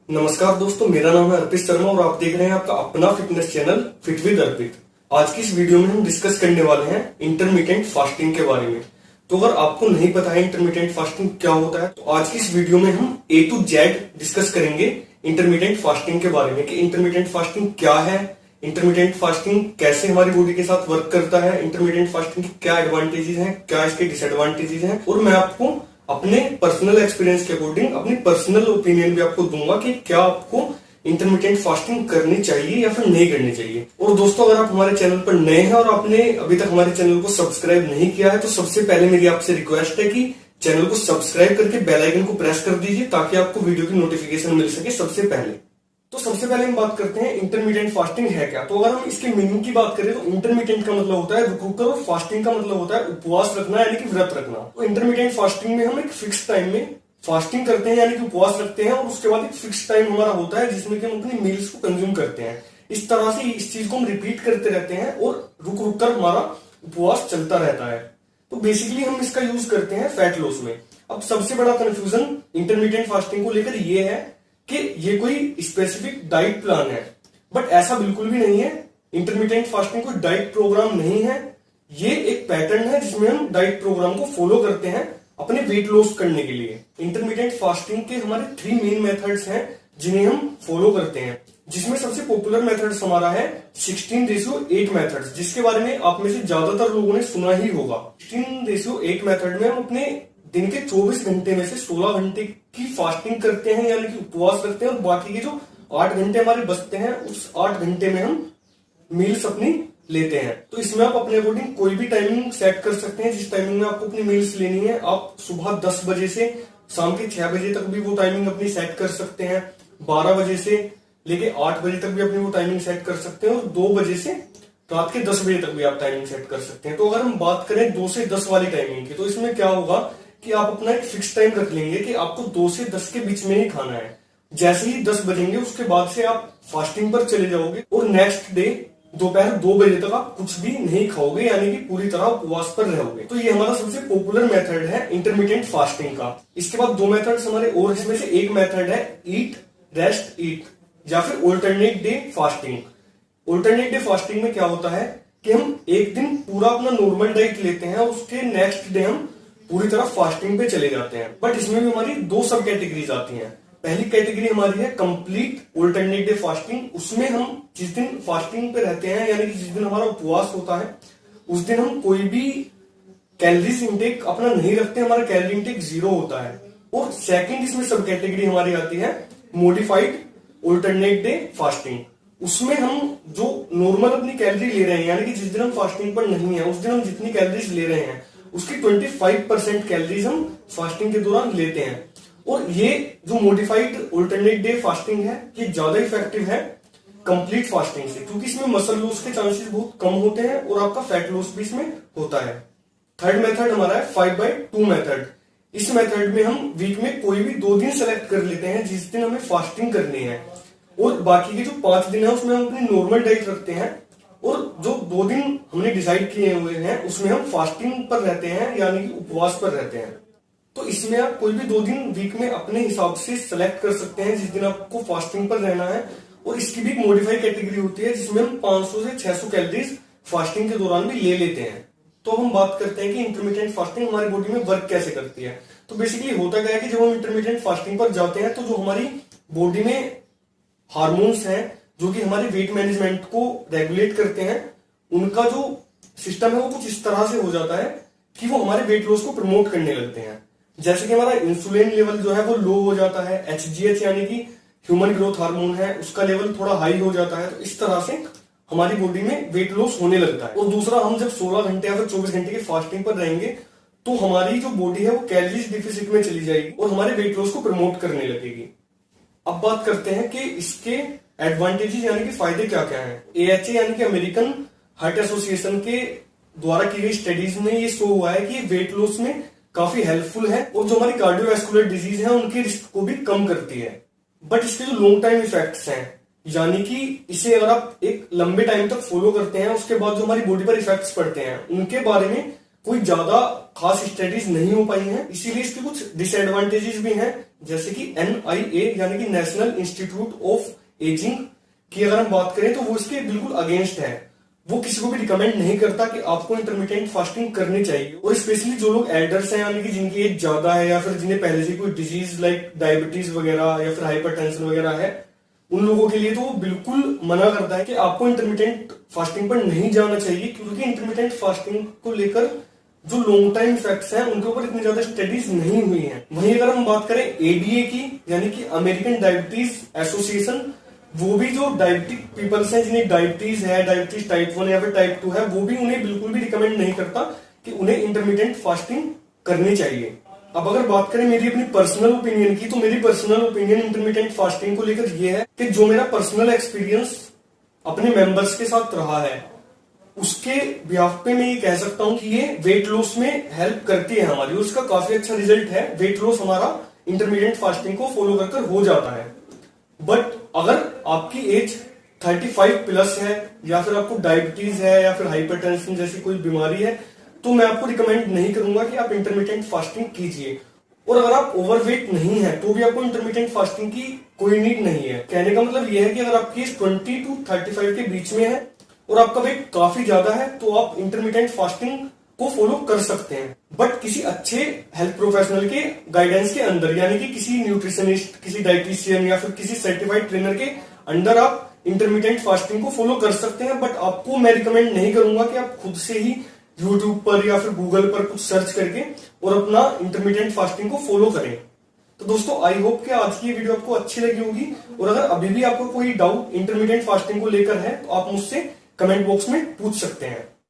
नमस्कार दोस्तों, मेरा नाम है अर्पित शर्मा और आप देख रहे हैं आपका अपना फिटनेस चैनल फिट विद अर्पित। आज की इस वीडियो में हम डिस्कस करने वाले हैं इंटरमिटेंट फास्टिंग के बारे में। तो अगर आपको नहीं पता है इंटरमिटेंट फास्टिंग क्या होता है, तो आज की इस वीडियो में हम A to Z डिस्कस करेंगे इंटरमिटेंट फास्टिंग के बारे में कि इंटरमिटेंट फास्टिंग क्या है, इंटरमिटेंट फास्टिंग कैसे हमारी बॉडी के साथ वर्क करता है, इंटरमिटेंट फास्टिंग के क्या एडवांटेजेस हैं, क्या इसके डिसएडवांटेजेस हैं, और मैं आपको अपने पर्सनल एक्सपीरियंस के अकॉर्डिंग अपनी पर्सनल ओपिनियन भी आपको दूंगा कि क्या आपको इंटरमिटेंट फास्टिंग करनी चाहिए या फिर नहीं करनी चाहिए। और दोस्तों, अगर आप हमारे चैनल पर नए हैं और आपने अभी तक हमारे चैनल को सब्सक्राइब नहीं किया है, तो सबसे पहले मेरी आपसे रिक्वेस्ट है कि चैनल को सब्सक्राइब करके बेल आइकन को प्रेस कर दीजिए ताकि आपको वीडियो की नोटिफिकेशन मिल सके सबसे पहले। तो सबसे पहले हम बात करते हैं इंटरमीडिएट फास्टिंग है क्या। तो अगर हम इसके मीनिंग की बात करें तो इंटरमीडिएट का मतलब होता है रुक रुक कर, और फास्टिंग का मतलब होता है उपवास रखना यानी कि व्रत रखना। तो इंटरमीडिएट फास्टिंग में हम एक फिक्स टाइम में फास्टिंग करते हैं यानी कि उपवास रखते हैं, और उसके बाद एक फिक्स टाइम हमारा होता है जिसमें कि हम अपनी मील्स को कंज्यूम करते हैं। इस तरह से इस चीज को हम रिपीट करते रहते हैं और रुक रुक कर हमारा उपवास चलता रहता है। तो बेसिकली हम इसका यूज करते हैं फैट लॉस में। अब सबसे बड़ा कंफ्यूजन इंटरमीडिएट फास्टिंग को लेकर ये है कि ये कोई स्पेसिफिक डाइट प्लान है, बट ऐसा बिल्कुल भी नहीं है। इंटरमीडिएट फास्टिंग कोई डाइट प्रोग्राम नहीं है, ये एक पैटर्न है जिसमें हम डाइट प्रोग्राम को फॉलो करते हैं अपने वेट लॉस करने के लिए। इंटरमीडिएट फास्टिंग के हमारे 3 मेन मेथड्स हैं जिन्हें हम फॉलो करते हैं, जिसमें सबसे पॉपुलर मेथड्स हमारा है 16:8 मेथड्स, जिसके बारे में आप में से ज्यादातर लोगों ने सुना ही होगा। 16:8 मेथड में हम अपने दिन के 24 घंटे में से 16 घंटे की फास्टिंग करते हैं यानी कि उपवास रखते हैं, और बाकी के जो 8 घंटे हमारे बचते हैं उस 8 घंटे में हम मील्स अपनी लेते हैं। तो इसमें आप अपने अकॉर्डिंग कोई भी टाइमिंग सेट कर सकते हैं जिस टाइमिंग में आपको अपनी मील्स लेनी है। आप सुबह 10 बजे से शाम के 6 बजे तक भी वो टाइमिंग अपनी सेट कर सकते हैं, 12 बजे से लेके 8 बजे तक भी अपनी वो टाइमिंग सेट कर सकते हैं, और 2 बजे से रात के 10 बजे तक भी आप टाइमिंग सेट कर सकते हैं। तो अगर हम बात करें 2 से 10 वाली टाइमिंग की, तो इसमें क्या होगा कि आप अपना एक फिक्स टाइम रख लेंगे कि आपको 2 से 10 के बीच में ही खाना है। जैसे ही 10 बजेंगे उसके बाद से आप फास्टिंग पर चले जाओगे, और नेक्स्ट डे दोपहर 2 बजे तक आप कुछ भी नहीं खाओगे यानी कि पूरी तरह उपवास पर रहोगे। तो ये हमारा सबसे पॉपुलर मेथड है इंटरमीडिएट फास्टिंग का। इसके बाद 2 मेथड्स हमारे और, इसमें से एक मेथड है ईट रेस्ट ईट या फिर alternate day fasting. Alternate day fasting में क्या होता है कि हम एक दिन पूरा अपना नॉर्मल डाइट लेते हैं और उसके नेक्स्ट डे हम पूरी तरह फास्टिंग पे चले जाते हैं। बट इसमें भी हमारी 2 सब कैटेगरीज आती हैं। पहली कैटेगरी हमारी है कंप्लीट ऑल्टरनेट डे फास्टिंग। उसमें हम जिस दिन फास्टिंग पे रहते हैं यानी कि जिस दिन हमारा उपवास होता है उस दिन हम कोई भी कैलोरीज इंटेक अपना नहीं रखते, हमारा कैलोरी इंटेक 0 होता है। और सेकंड इसमें सब कैटेगरी हमारी आती है मॉडिफाइड ऑल्टरनेट डे फास्टिंग। उसमें हम जो नॉर्मल अपनी कैलोरी ले रहे हैं यानी कि जिस दिन हम फास्टिंग पर नहीं है उस दिन हम जितनी कैलोरीज ले रहे हैं उसकी 25% कैलोरीज हम फास्टिंग के दौरान लेते हैं। और ये जो मॉडिफाइड ऑल्टरनेट डे फास्टिंग है ये ज्यादा इफेक्टिव है कंप्लीट फास्टिंग से, क्योंकि इसमें मसल लॉस के चांसेस बहुत कम होते हैं और आपका फैट लॉस भी इसमें होता है। थर्ड मेथड हमारा है 5/2 मेथड। इस मेथड में हम वीक में कोई भी 2 दिन सेलेक्ट कर लेते हैं जिस दिन हमें फास्टिंग करनी है, और बाकी के जो 5 दिन है उसमें हम अपनी नॉर्मल डाइट रखते हैं, और जो 2 दिन हमने डिसाइड किए हुए हैं उसमें हम फास्टिंग पर रहते हैं यानी कि उपवास पर रहते हैं। तो इसमें आप कोई भी 2 दिन वीक में अपने हिसाब से सेलेक्ट कर सकते हैं जिस दिन आपको फास्टिंग पर रहना है। और इसकी भी एक मॉडिफाइड कैटेगरी होती है जिसमें हम 500 से 600 कैलोरीज फास्टिंग के दौरान भी ले लेते हैं। तो हम बात करते हैं कि इंटरमीडिएट फास्टिंग हमारी बॉडी में वर्क कैसे करती है। तो बेसिकली होता क्या है कि जब हम इंटरमीडिएट फास्टिंग पर जाते हैं तो जो हमारी बॉडी में हार्मोन्स हैं जो कि हमारे वेट मैनेजमेंट को रेगुलेट करते हैं, उनका जो सिस्टम है वो कुछ इस तरह से हो जाता है कि वो हमारे वेट लॉस को प्रमोट करने लगते हैं। जैसे कि हमारा इंसुलिन लेवल जो है वो लो हो जाता है, HGH यानी कि ह्यूमन ग्रोथ हार्मोन है उसका लेवल थोड़ा हाई हो जाता है। तो इस तरह से हमारी बॉडी में वेट लॉस होने लगता है। और दूसरा, हम जब 16 घंटे या फिर 24 घंटे की फास्टिंग पर रहेंगे तो हमारी जो बॉडी है वो कैलोरीज डिफिसिट में चली जाएगी और हमारे वेट लॉस को प्रमोट करने लगेगी। अब बात करते हैं कि इसके एडवांटेजेस यानी कि फायदे क्या क्या हैं। AHA यानी कि अमेरिकन हार्ट एसोसिएशन के द्वारा की गई स्टडीज में ये शो हुआ है कि वेट लॉस में काफी हेल्पफुल है और जो हमारी कार्डियोवैस्कुलर डिजीज है उनके रिस्क को भी कम करती है। बट इसके जो लॉन्ग टाइम इफेक्ट्स हैं यानी कि इसे अगर आप एक लंबे टाइम तक फॉलो करते हैं उसके बाद जो हमारी बॉडी पर इफेक्ट्स पड़ते हैं उनके बारे में कोई ज्यादा खास स्टडीज नहीं हो पाई हैं, इसीलिए इसके कुछ डिसएडवांटेजेस भी हैं, जैसे कि NIA यानी कि नेशनल इंस्टीट्यूट ऑफ एजिंग की अगर हम बात करें तो वो इसके बिल्कुल अगेंस्ट है। वो किसी को भी रिकमेंड नहीं करता कि आपको इंटरमिटेंट फास्टिंग करनी चाहिए। और स्पेशली जो लोग एल्डर्स हैं यानी कि जिनकी एज ज्यादा है या फिर जिन्हें पहले से कोई डिजीज लाइक डायबिटीज वगैरह या फिर हाइपरटेंशन वगैरह है, उन लोगों के लिए तो वो बिल्कुल मना करता है कि आपको इंटरमिटेंट फास्टिंग पर नहीं जाना चाहिए, क्योंकि इंटरमिटेंट फास्टिंग को लेकर जो लॉन्ग टाइम इफेक्ट्स हैं उनके ऊपर इतनी ज्यादा स्टडीज नहीं हुई हैं। वहीं अगर हम बात करें ADA की यानी कि अमेरिकन डायबिटीज एसोसिएशन, वो भी जो डायबिटिक पीपल्स हैं जिन्हें डायबिटीज है, डायबिटीज टाइप 1 या फिर टाइप 2 है, वो भी उन्हें बिल्कुल भी रिकमेंड नहीं करता कि उन्हें इंटरमीडिएट फास्टिंग करनी चाहिए। अब अगर बात करें मेरी अपनी पर्सनल ओपिनियन की, तो मेरी पर्सनल ओपिनियन इंटरमीडिएट फास्टिंग को लेकर ये है कि जो मेरा पर्सनल एक्सपीरियंस अपने मेंबर्स के साथ रहा है उसके बिहाफ पे मैं ये कह सकता हूं कि ये वेट लॉस में हेल्प करती है हमारी, उसका काफी अच्छा रिजल्ट है। वेट लॉस हमारा इंटरमीडिएट फास्टिंग को फॉलो कर हो जाता है। बट अगर आपकी एज 35 प्लस है या फिर आपको डायबिटीज है या फिर हाइपरटेंशन जैसी कोई बीमारी है, तो मैं आपको रिकमेंड नहीं करूंगा कि आप इंटरमीडिएट फास्टिंग कीजिए। और अगर आप ओवरवेट नहीं है तो भी आपको इंटरमीडिएट फास्टिंग की कोई नीड नहीं है। कहने का मतलब यह है कि अगर आपकी एज 20 to 35 के बीच में है और आपका वेट काफी ज्यादा है तो आप इंटरमीडिएट फास्टिंग को फॉलो कर सकते हैं, बट किसी अच्छे हेल्थ प्रोफेशनल के गाइडेंस के अंदर, यानी कि किसी न्यूट्रिशनिस्ट, किसी डाइटिशियन या फिर किसी सर्टिफाइड ट्रेनर के अंडर आप इंटरमीडिएट फास्टिंग को फॉलो कर सकते हैं। बट आपको मैं रिकमेंड नहीं करूंगा कि आप खुद से ही यूट्यूब पर या फिर गूगल पर कुछ सर्च करके और अपना इंटरमीडिएट फास्टिंग को फॉलो करें। तो दोस्तों आई होप कि आज की वीडियो आपको अच्छी लगी होगी, और अगर अभी भी आपको कोई डाउट इंटरमीडिएट फास्टिंग को लेकर है तो आप मुझसे कमेंट बॉक्स में पूछ सकते हैं।